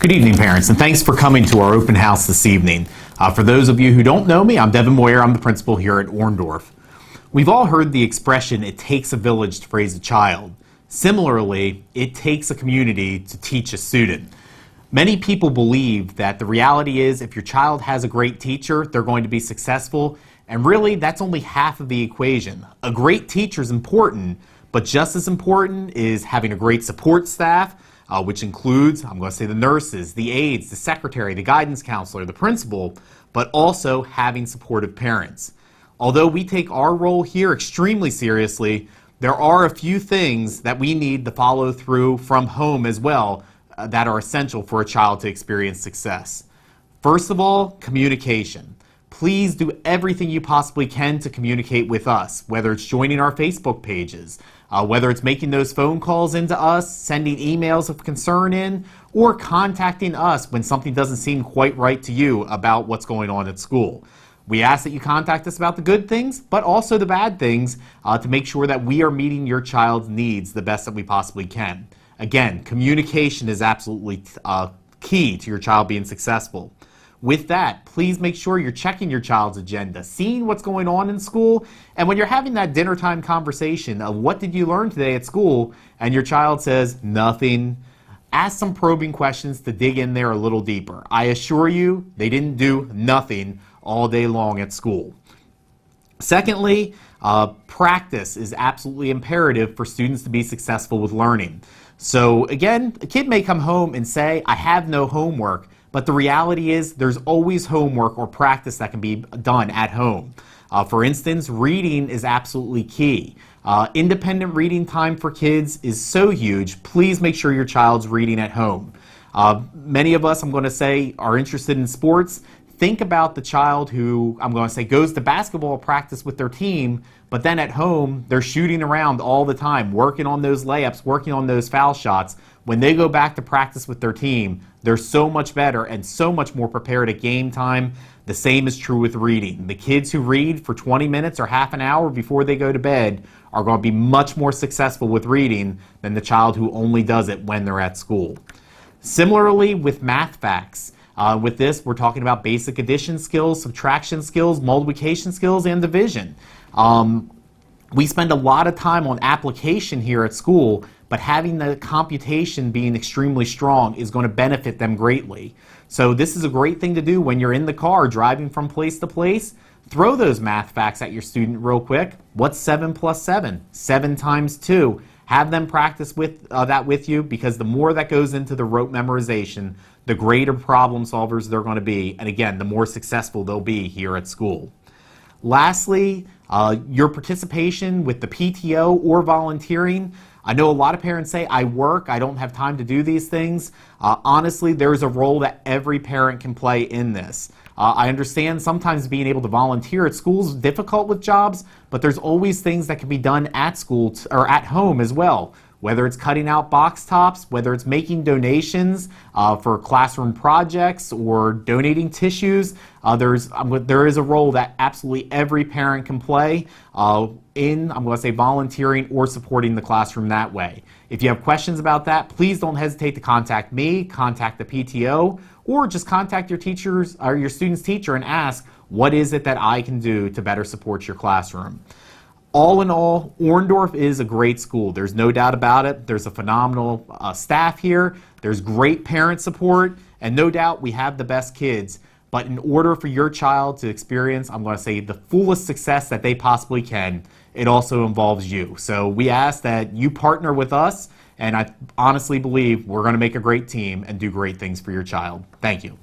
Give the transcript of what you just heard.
Good evening, parents, and thanks for coming to our open house this evening. For those of you who don't know me, I'm Devin Moyer. I'm the principal here at Orendorf. We've all heard the expression, it takes a village to raise a child. Similarly, it takes a community to teach a student. Many people believe that the reality is if your child has a great teacher, they're going to be successful, and really that's only half of the equation. A great teacher is important, but just as important is having a great support staff, which includes, I'm going to say, the nurses, the aides, the secretary, the guidance counselor, the principal, but also having supportive parents. Although we take our role here extremely seriously, there are a few things that we need to follow through from home as well that are essential for a child to experience success. First of all, communication. Please do everything you possibly can to communicate with us, whether it's joining our Facebook pages, whether it's making those phone calls into us, sending emails of concern in, or contacting us when something doesn't seem quite right to you about what's going on at school. We ask that you contact us about the good things, but also the bad things to make sure that we are meeting your child's needs the best that we possibly can. Again, communication is absolutely key to your child being successful. With that, please make sure you're checking your child's agenda, seeing what's going on in school, and when you're having that dinner time conversation of what did you learn today at school, and your child says nothing, ask some probing questions to dig in there a little deeper. I assure you, they didn't do nothing all day long at school. Secondly, practice is absolutely imperative for students to be successful with learning. So again, a kid may come home and say, I have no homework, but the reality is there's always homework or practice that can be done at home. For instance, reading is absolutely key. Independent reading time for kids is so huge. Please make sure your child's reading at home. Many of us, I'm going to say, are interested in sports. Think about the child who, I'm going to say, goes to basketball practice with their team, but then at home, they're shooting around all the time, working on those layups, working on those foul shots. When they go back to practice with their team, they're so much better and so much more prepared at game time. The same is true with reading. The kids who read for 20 minutes or half an hour before they go to bed are going to be much more successful with reading than the child who only does it when they're at school. Similarly with math facts. With this, we're talking about basic addition skills, subtraction skills, multiplication skills, and division. We spend a lot of time on application here at school, but having the computation being extremely strong is going to benefit them greatly. So this is a great thing to do when you're in the car driving from place to place. Throw those math facts at your student real quick. What's 7 plus 7? 7 times 2. Have them practice with that with you, because the more that goes into the rote memorization, the greater problem solvers they're going to be, and again, the more successful they'll be here at school. Lastly, your participation with the PTO or volunteering. I know a lot of parents say, I work, I don't have time to do these things. Honestly, there's a role that every parent can play in this. I understand sometimes being able to volunteer at school is difficult with jobs, but there's always things that can be done at school or at home as well. Whether it's cutting out box tops, whether it's making donations for classroom projects or donating tissues, there is a role that absolutely every parent can play in, I'm going to say, volunteering or supporting the classroom that way. If you have questions about that, please don't hesitate to contact me, contact the PTO, or just contact your teachers or your student's teacher and ask, what is it that I can do to better support your classroom? All in all, Orendorf is a great school. There's no doubt about it. There's a phenomenal staff here. There's great parent support, and no doubt we have the best kids. But in order for your child to experience, I'm going to say, the fullest success that they possibly can, it also involves you. So we ask that you partner with us, and I honestly believe we're going to make a great team and do great things for your child. Thank you.